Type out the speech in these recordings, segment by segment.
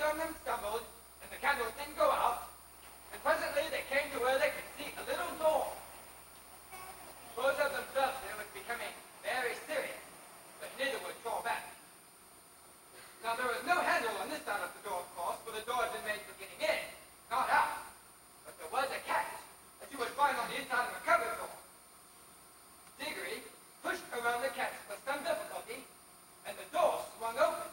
among them stumbled, and the candles didn't go out, and presently they came to where they could see a little door. Both of them felt that it was becoming very serious, but neither would draw back. Now there was no handle on this side of the door, of course, for the door had been made for getting in, not out. But there was a catch, as you would find on the inside of a cupboard door. Diggory pushed around the catch with some difficulty, and the door swung open.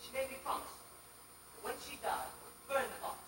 She made me promise that when she died, I would burn the box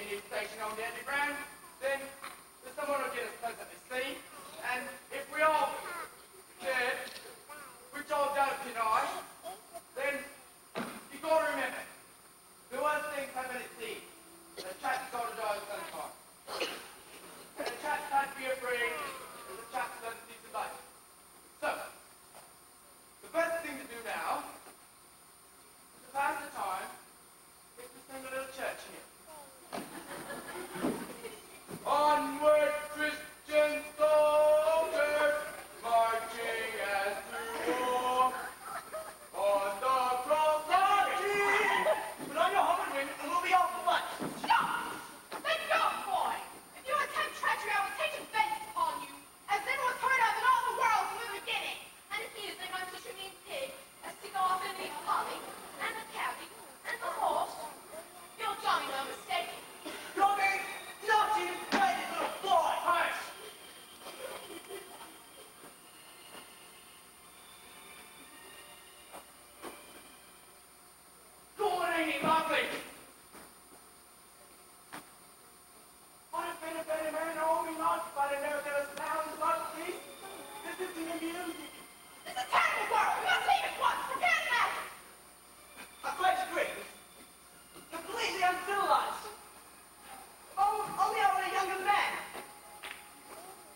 Union Station on the underground, then someone will get us pleasantly seen, and if we all cared, which all don't deny, then you gotta remember, the worst things happen at sea. The chap's gotta die sometime. And the chap can't be afraid, and the chap doesn't see some light. So, the best thing to do now, to pass the time, is to sing a little church hymn. Onward, Christian soldiers, marching as to war. On the cross marching, put on your helmet ring and we'll be off the bus. Stop! Let go, boy! If you attempt treachery, I will take vengeance upon you, as never was heard of in all the world from the beginning. And if he is then going to shoot me pig, as to go off in the holly, and the cabby, and the horse, you'll join me no mistaking. Robbie, not you, crazy little boy! Hush! God, ain't it lovely? I'd have been a better man all my life if I'd have never done a sound like this. This isn't the music. This is a terrible world! We must leave at once! Prepare the matter! I quite agree. Completely uncivilized. Only I were a younger man.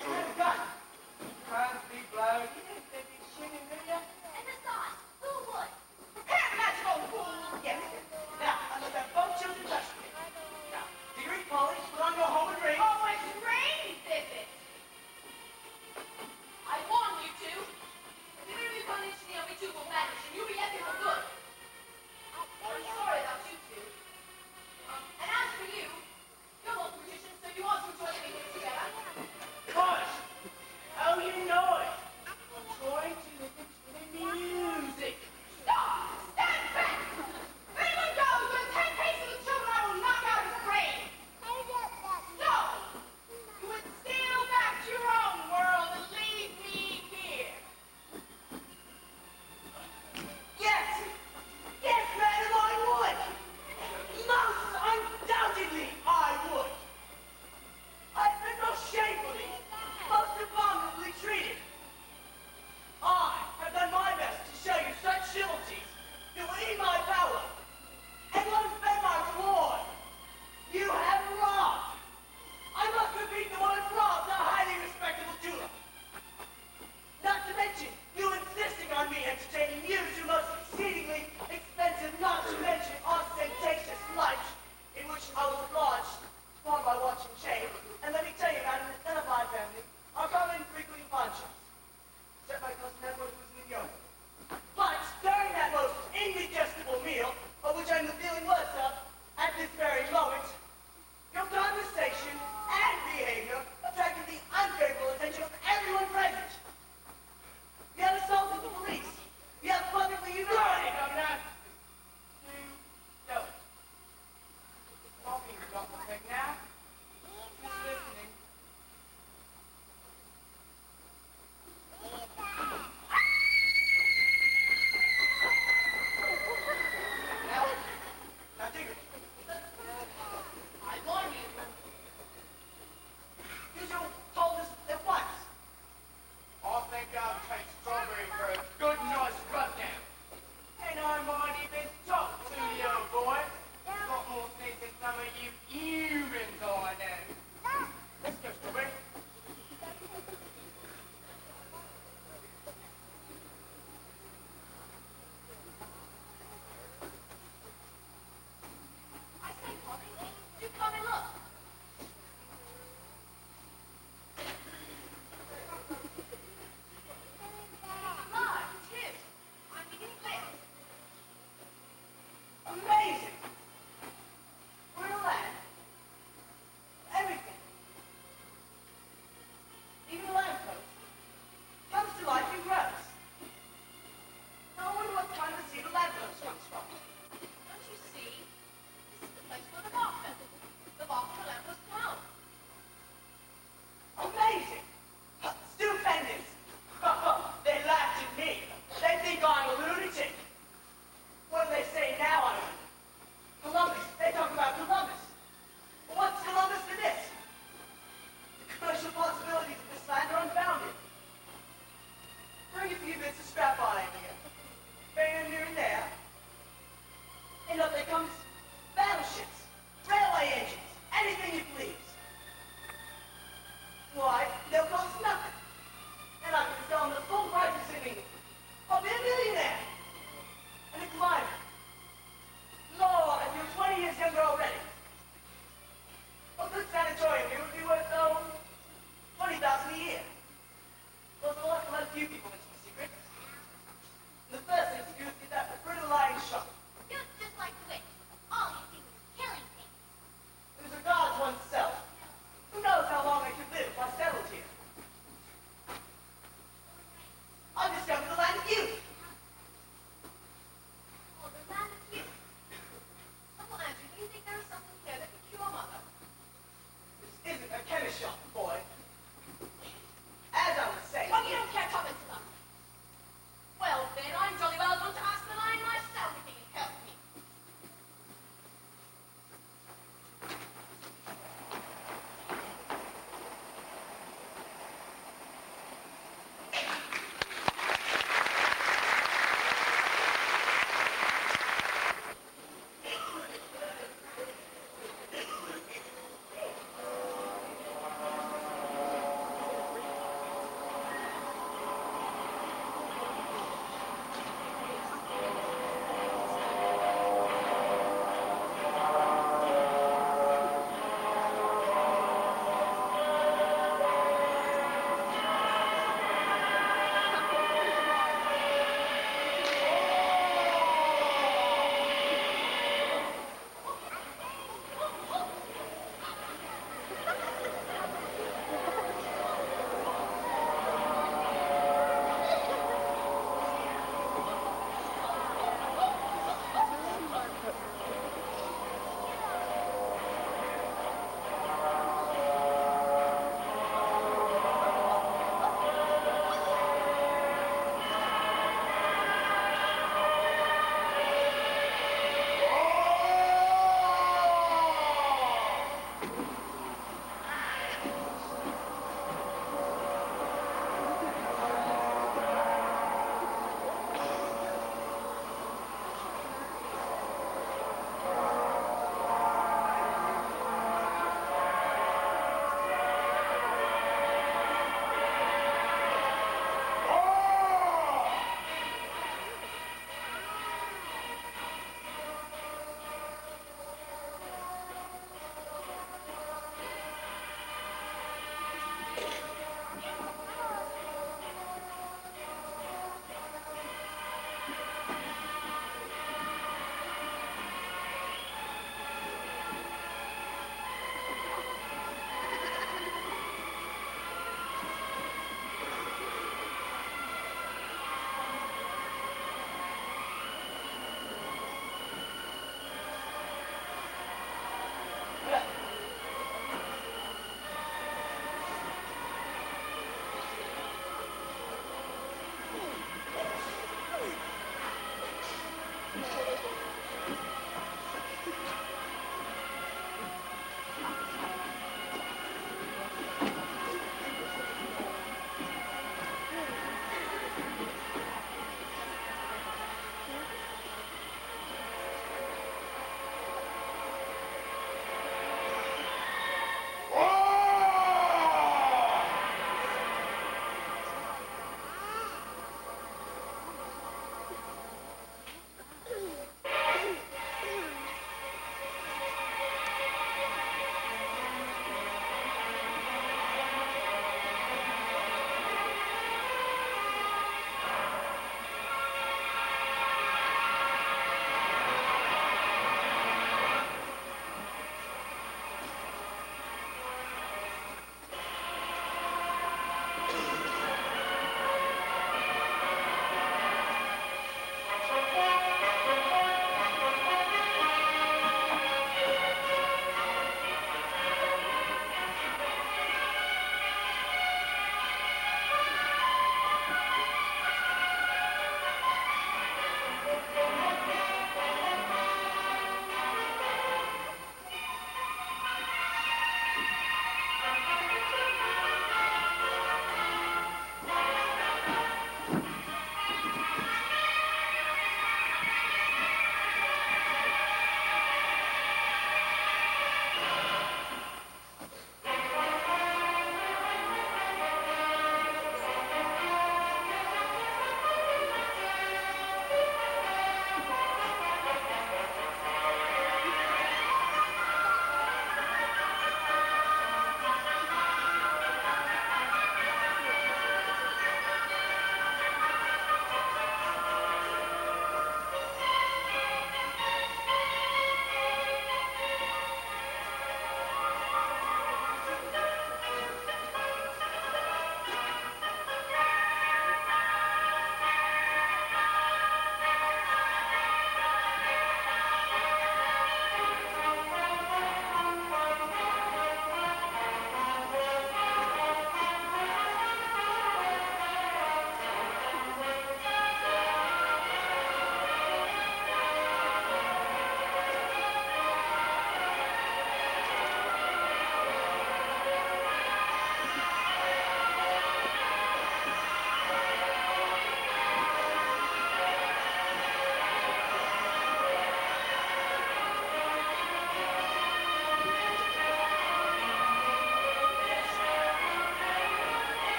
I had a gun. Can't be blown. You didn't think he'd shoot him, did you? And besides, who would? Prepare the magic, old fool! Yes. Now, I must have both children touch me. Now, do you read Polish? Put on your homeward ring. Oh, it's rain, Visit! I warn you two. If you really punish me, I'll be two will vanish, and you'll be happy for good. I'm sorry about you two. And as for you, you're both musicians, so you want to enjoy everything together. Hush! Oh, you know it. I'm trying to listen to the music. Stop! Stand back! If anyone goes within 10 paces of the children, I will knock out his brain.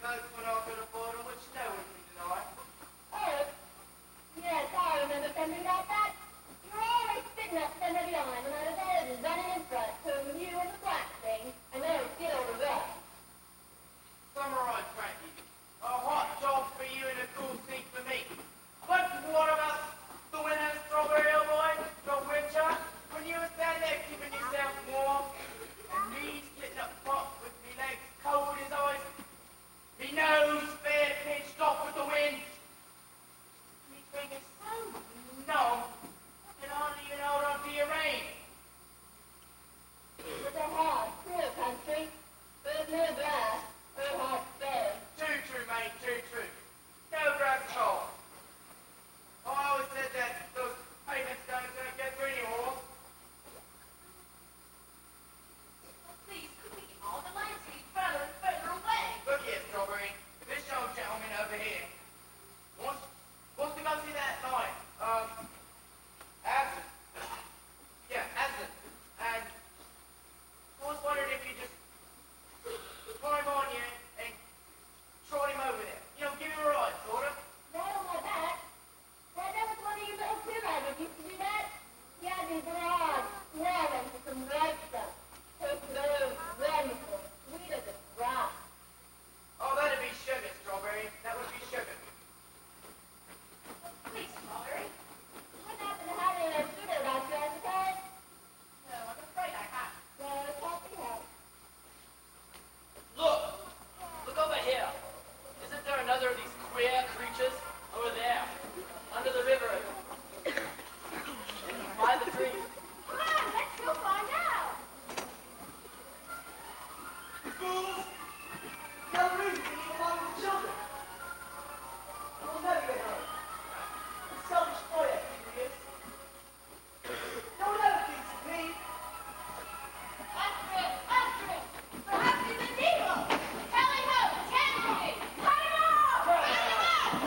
both went off at a border which no one can deny. Oh, yes, I remember something like that. You were always sitting up center behind and I was there running in front, between you and the black thing, and they would get all the rest. Summarize, Frankie. A hot job for you and a cool seat for me. But what about the winter strawberry, old boy? The winter? When you were standing there keeping yourself warm, and me sitting up front with me legs cold as ice, me nose bare pinched off with the wind, me fingers so numb, I can hardly even hold on to your rein. It was a hard, cruel country. There's no grass, no hard stone. Too true, mate, too true. No grass at all. I always said that those pavement stones don't get through any horse. Please, could we get all the landscape further and further away? Look here, Strawberry. This young gentleman over here wants to go see that line. Aslan. Yeah, Aslan. And I was wondering if you just climb on you and trot him over there. You know, give him a ride, sort of. Right on my back. That was one of your little two-leggers used to do that. He had these large, smelling for some red stuff. So slow, wonderful, sweet as a rock. Oh, that'd be sugar, Strawberry. That would be sugar. Please, Strawberry. You wouldn't happen to have any of that sugar about you, I suppose? No, I'm afraid I haven't. Well, it can't be helped. Look over here. Isn't there another of these queer creatures over there, under the river, by the tree? Come on, let's go find out. Fools! No reason to leave along with the children. We'll never get home. A selfish boy that he is. No one ever thinks of me. After it! Perhaps he's a devil! Tally ho! Tally! Cut him off! Cut him off!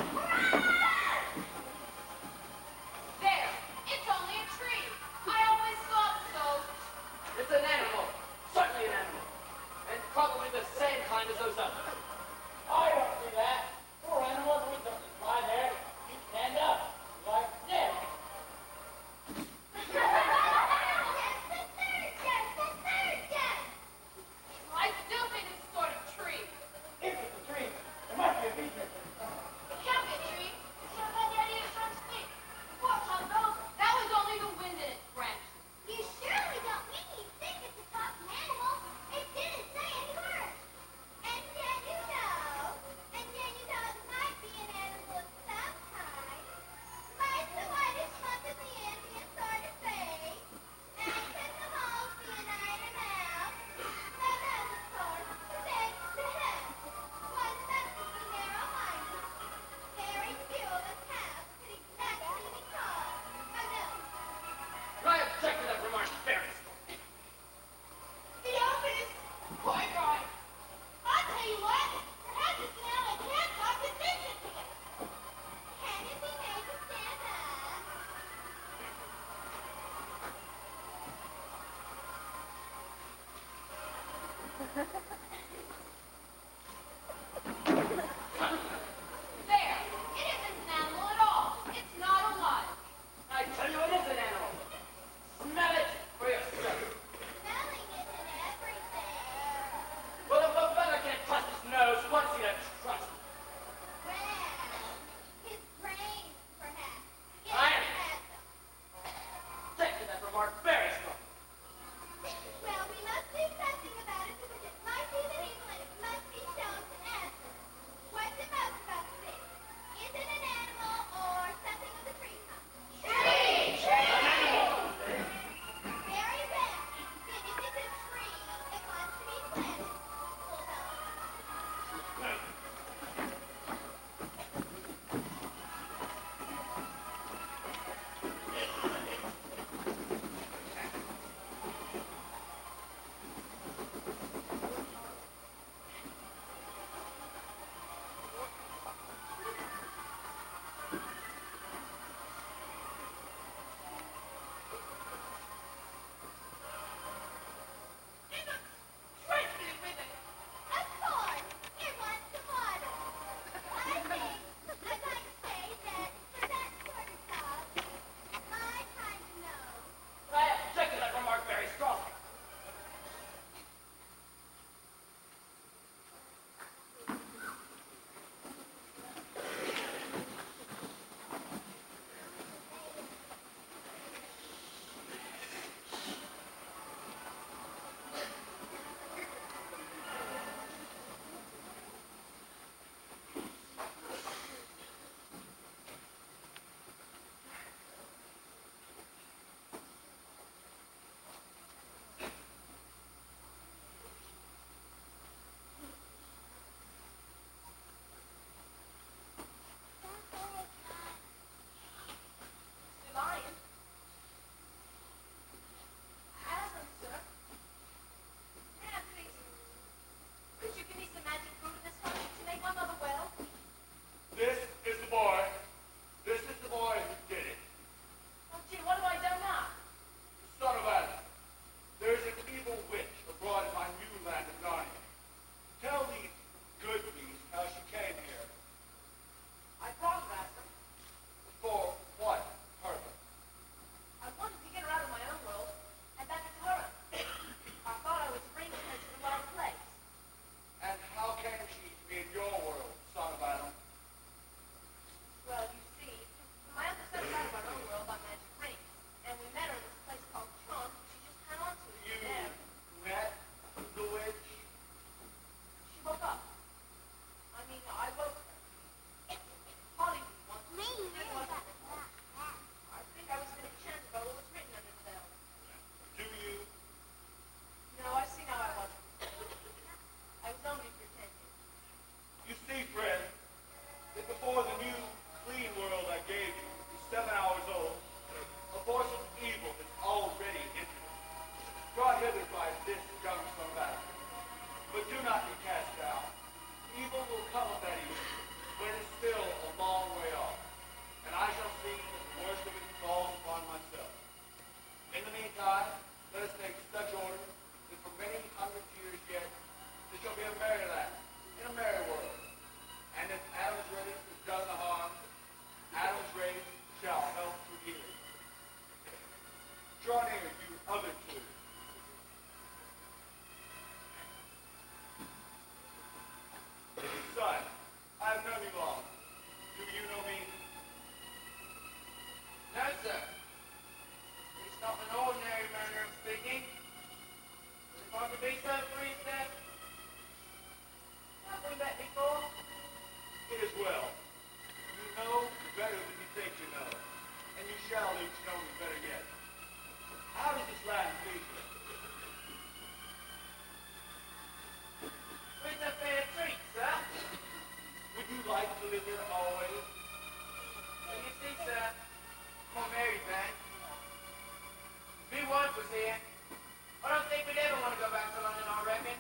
visit always. Well, you see, sir, I'm a married man. If we wife was here, I don't think we'd ever want to go back to London, I reckon.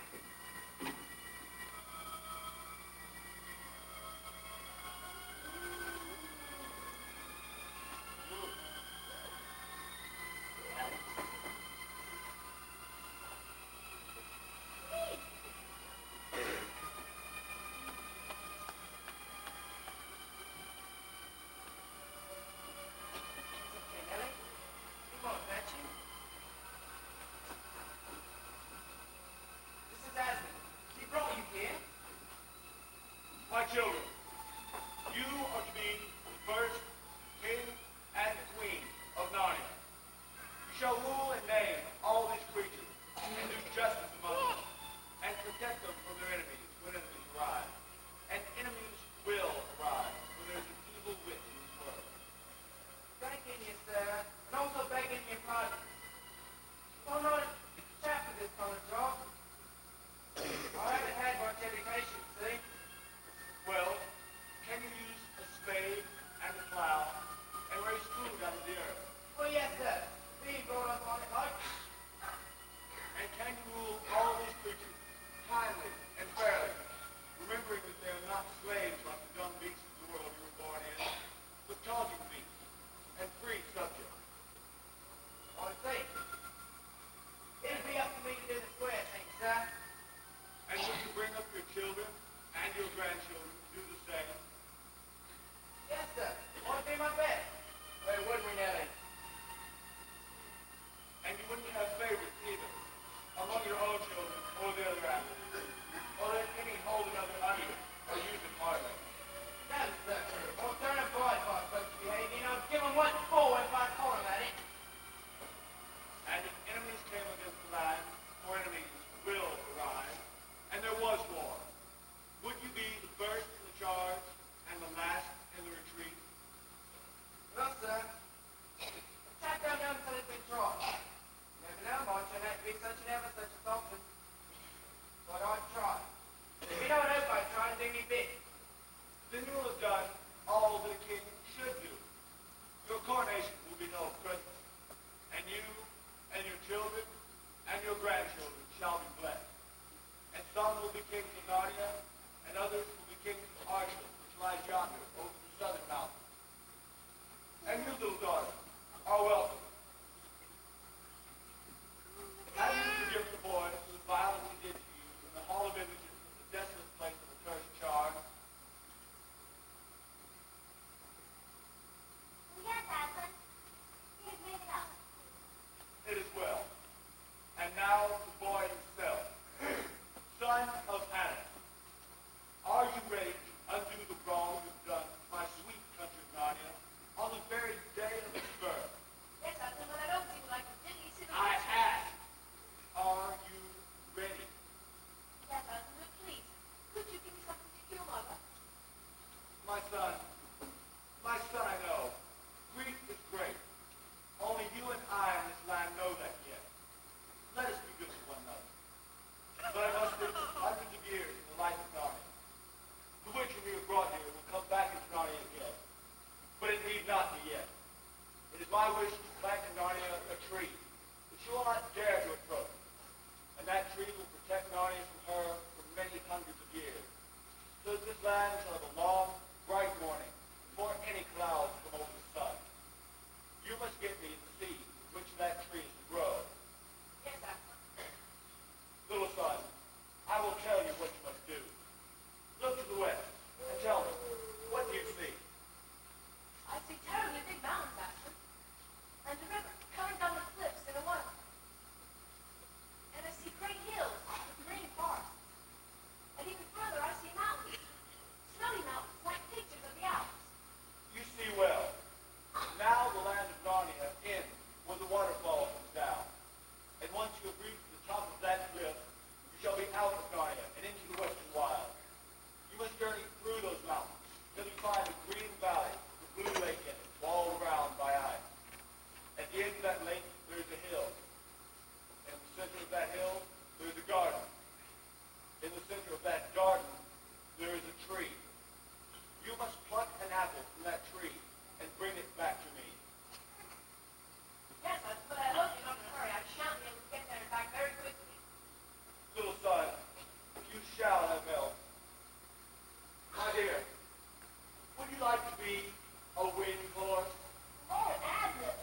My children, you are to be the first king and queen of Narnia. You shall rule and name all these creatures, and do justice among them, and protect them from their enemies when enemies arise. And enemies will arise when there is an evil witch in this world. Thanking you, sir, and also begging your pardon. I'm not a chap for this kind of job. I haven't had much education, see? Well, can you use a spade and a plow and raise food out of the earth? Well, yes, sir. Being brought up on it like. And can you rule all these creatures kindly and fairly, remembering that they are not slaves like the dumb beasts of the world you were born in, but talking beasts and free subjects? I think. It'll be up to me to do the square thing, sir. And will you bring up your children and your grandchildren to do the same? Yes, sir. I'll do my best. Wait, wouldn't we, Nellie? And you wouldn't have favorites either, among your own children or the other animals, or let any hold another under or use it hardly. No, sir. I'll turn a blind by such behavior, and I'll give them what for if I call them at it. And if enemies came against the land, for enemies will arise, and there was war, would you be the first in the charge and the last in the retreat? Well, sir, the chap don't know until it's been tried. Never know, might turn out to be such and ever such a something. But I'd try. If you don't hope I'd try and do me bit. Then you will have done all that a king should do. Your coronation will be no present, and you and your children and your grandchildren shall be blessed. And some will be kings of Narnia, and others will be kings of Archon, which lies yonder over the southern mountains. And you, little daughter, are welcome. Have you forgiven the boy for the violence he did to you in the Hall of Images, the desolate place of the cursed charm? Yes, Aslan. He has made it up. It is well. And now the boy himself, son of Anna. Are you ready to undo the wrong you've done to my sweet country of Narnia on the very day of its birth? Yes, Aslan, but I don't see what I can do. You see the I ask, are you ready? Yes, Aslan, but please, could you give me something to kill Mother? My son, I know, grief is great. Only you and I in this land know that yet. Let us be good to one another. But I must live for hundreds of years in the life of Narnia. The witch whom you have brought here will come back into Narnia again. But it need not be yet. It is my wish to plant in Narnia a tree that she will not dare to approach. And that tree will protect Narnia from her for many hundreds of years. So that this land shall have a long, bright morning before any clouds come over the sun. You must get me the seed with which that tree is to grow. Yes, Aslan. Little son, I will tell you what you must do. Look to the west and tell me, what do you see? I see terribly big mountains, Aslan. And a river coming down the cliffs in a one. And I see great hills with green forests. And even further, I see mountains, snowy be a winning horse? Lord, Agnes,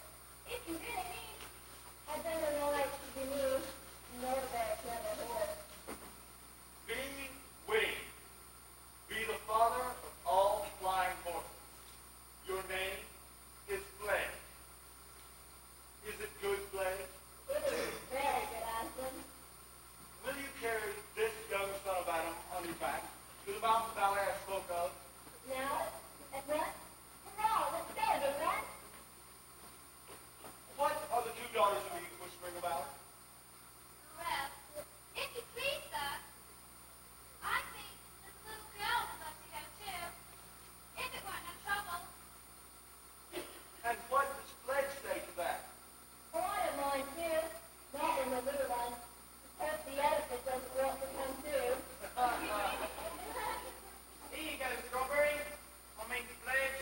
if you really mean, I'd better know like to be moved, nor that clever horse. Be winning. Be the father of all flying horses. Your name is Blake. Is it good, Blake? It is very good, Aslan. Will you carry this young son of Adam on your back to the mountain valley I spoke of? Now, at once, hurrah, let's go, the run. What are the two daughters of Eve whispering about? Well, if you please, sir, I think this little girl would love to go too, if it weren't no trouble. And what does Blake say to that? Oh, I don't mind too, not in the little one. Perhaps the edifice doesn't want to come too. Here you go, Strawberry. I mean, Pledge.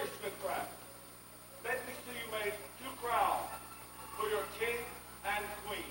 your smithcraft. Let me see you make 2 crowns for your king and queen.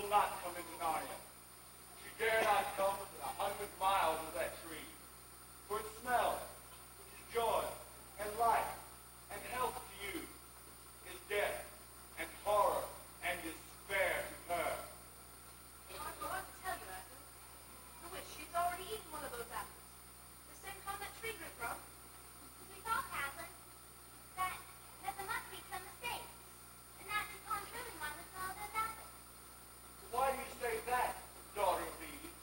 will not come into Narnia. She dare not come within 100 miles of that tree. For its smell, which is joy and life and health to you, is death and horror and despair to her. I forgot to tell you, Ethel. The witch, she's already eaten one of those apples. The same kind that tree grew from. We thought, Catherine, that there must be some mistake, and that you can't really mind with all those apples. Why do you say that, daughter of Eve?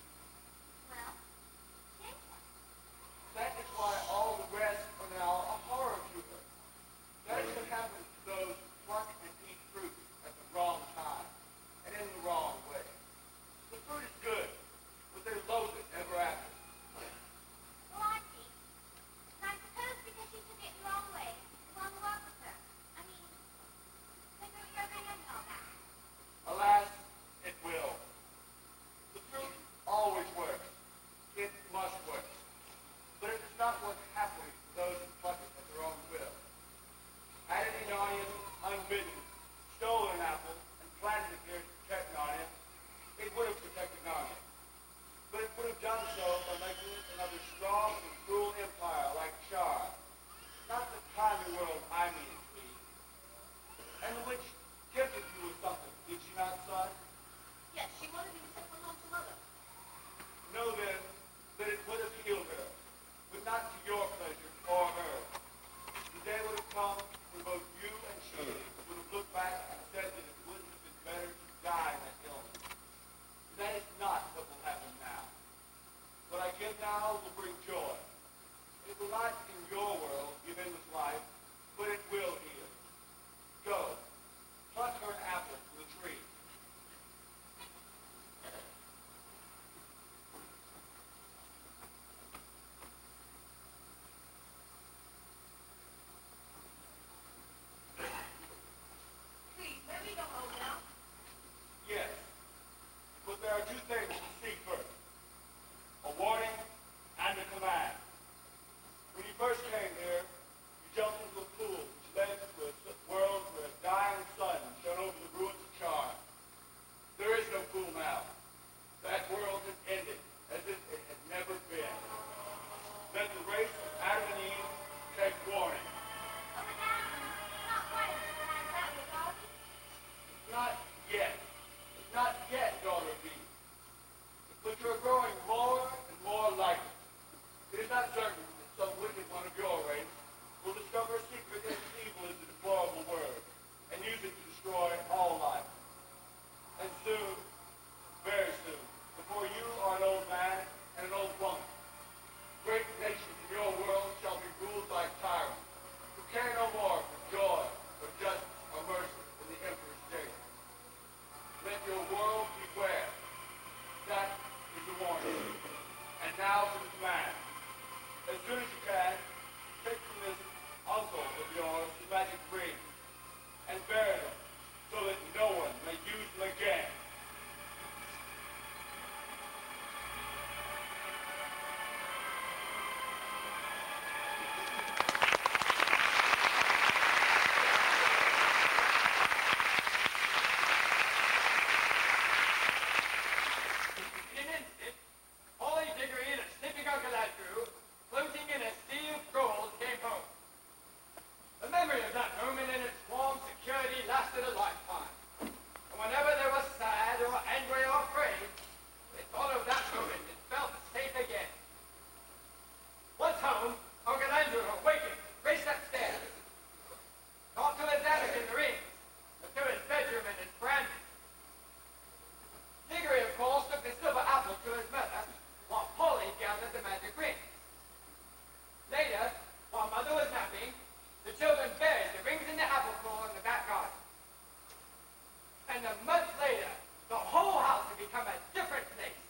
Well, take one. That is why all the rest are now a horror to her. That is what happens to those who pluck and eat fruit at the wrong time and in the wrong way. The fruit is good, but they loathe it ever after. Well, I see. And I suppose because she took it the wrong way, it won't work with her. I mean, they don't go bring any all that. Alas, it will. The fruit always works. It must work. But it does not work happily for those who pluck it at their own will. Had any Narnian, unbidden, stolen an apple and planted it here to protect Narnia, it would have protected Narnia. But it would have done so by making it another strong and cruel empire like Char. Not the kindly world I mean it to be. And the witch gifted you with something, did she not, son? Yes, she wanted me to take one home to Mother. Know then that it would have healed her, but not to your pleasure or hers. The day would have come when both you and she would have looked back and said that it would have been better to die in that illness. That is not what will happen now. What I give now will bring joy. It will not in your world give endless life, but it will heal. Go, pluck her an apple from the tree. Please, may we go home now? Yes, but there are two things to see first. A warning and a command. When you first came here, you jumped into a pool which led to a world where a dying sun shone over the ruins of Char. There is no pool now. That world has ended as if it had never been. Let the race of Adam and Eve take warning. Oh, but Adam, not quite as bad as that was, are we? Not yet. Not yet, daughter of Eve. But you're growing more and more like it. It is not certain that some wicked one of your race will discover a secret as evil as the deplorable word and use it to destroy all life. And soon, very soon, before you are an old man and an old woman, great nations in your world shall be ruled by tyrants who care no more for joy or justice or mercy than the emperor's jail. Let your world beware. That is the warning. And now for the command. As soon as you can, take from this uncle of yours the magic ring and bury them so that no one may use them again. In an instant, Polly Diggory and a snipping Uncle Andrew, floating in a sea of gold, came home. The memory of that moment and its warm security lasted a lifetime. And whenever they were sad or angry or afraid, they thought of that moment and felt safe again. Once home, Uncle Andrew awakened, raced upstairs. Not to his attic in the rings, but to his bedroom and his brandy. Diggory, of course, took the silver apple to his mother, while Polly gathered the magic rings. Later, while Mother was napping, the children buried the rings in the apple core in the back garden. And a month later, the whole house had become a different place.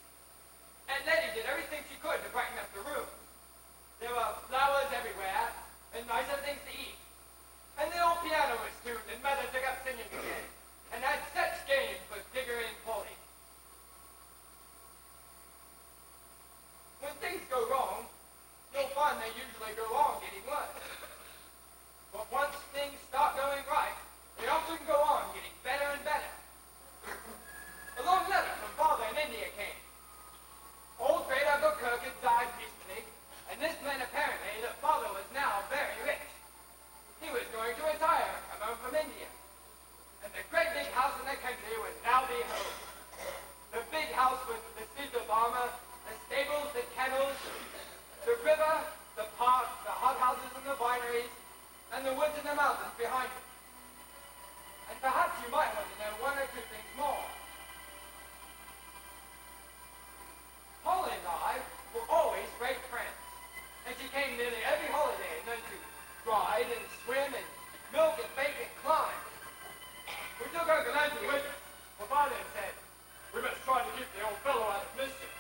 And Letty did everything she could to brighten up the room. There were flowers everywhere, and nicer things to eat. And the old piano was tuned, and Mother took up singing again, and had such games with Diggory and Polly. When things go wrong, you'll find they usually go on getting worse. But once things start going right, they often go on getting better and better. We took Uncle Andrew with us, for Father said, we must try to keep the old fellow out of mischief.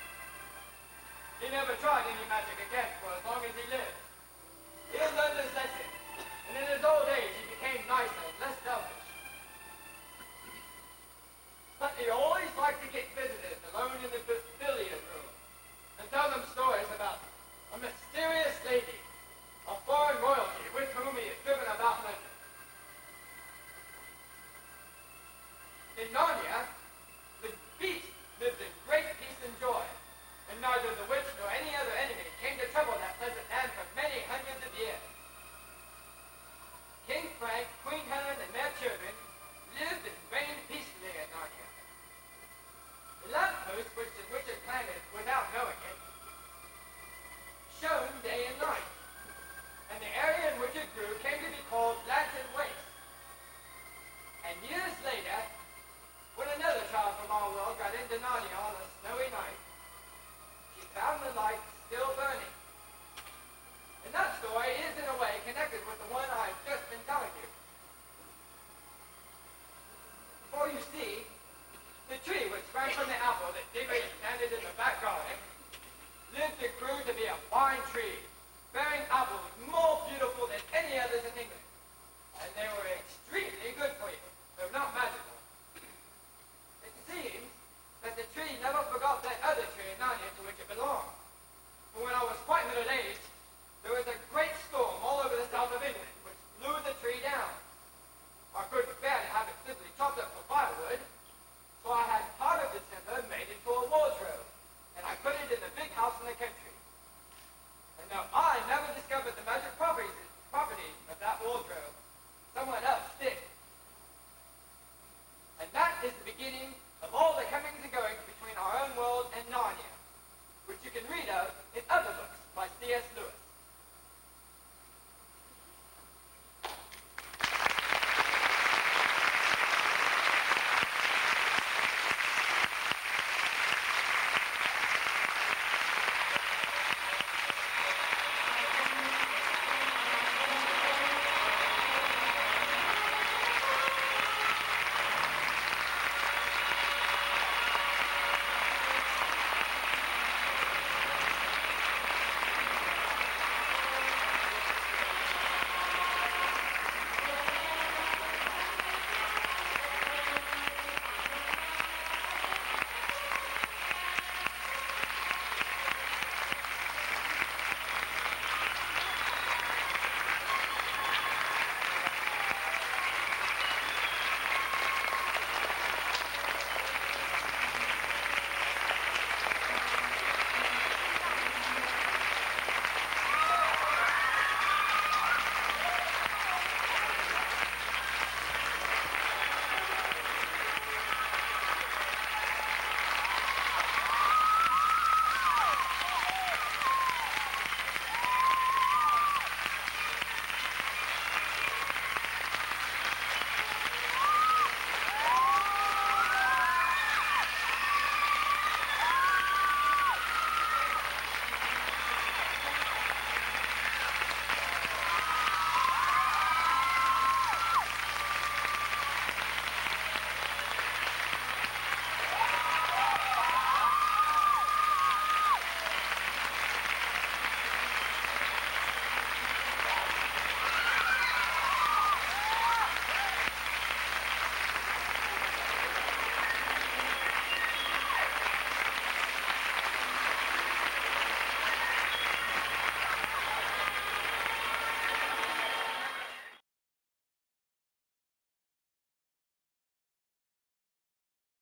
He never tried any magic again for as long as he lived. He had learned his lesson, and in his old age he became nicer and less selfish. But he always liked to get visitors alone in the billiard room and tell them stories about a mysterious lady of foreign royalty with whom he had driven about London. In Narnia, the beast lived in great peace and joy, and neither the witch nor any other enemy came to trouble that pleasant land for many hundreds of years. King Frank, Queen Helen, and their children lived and reigned peacefully in Narnia. The lamppost which the witch had planted without knowing it shone day and night, and the area in which it grew came to be called Lantern Waste. And years later, when another child from our world got into Narnia on a snowy night, she found the light still burning. And that story is, in a way, connected with the one I've just been telling you. For you see, the tree which sprang from the apple that Digby planted in the back garden lived and grew to be a fine tree, bearing apples more beautiful than any others in England. And they were extremely good for you, though not magical. It seems that the tree never forgot that other tree in Narnia to which it belonged. For when I was quite middle-aged, there was a great storm all over the south of England, which blew the tree down. I couldn't bear to have it simply chopped up for firewood, so I had part of the timber made into a wardrobe, and I put it in the big house in the country. And now I never discovered the magic properties of that wardrobe. Someone else did. And that is the beginning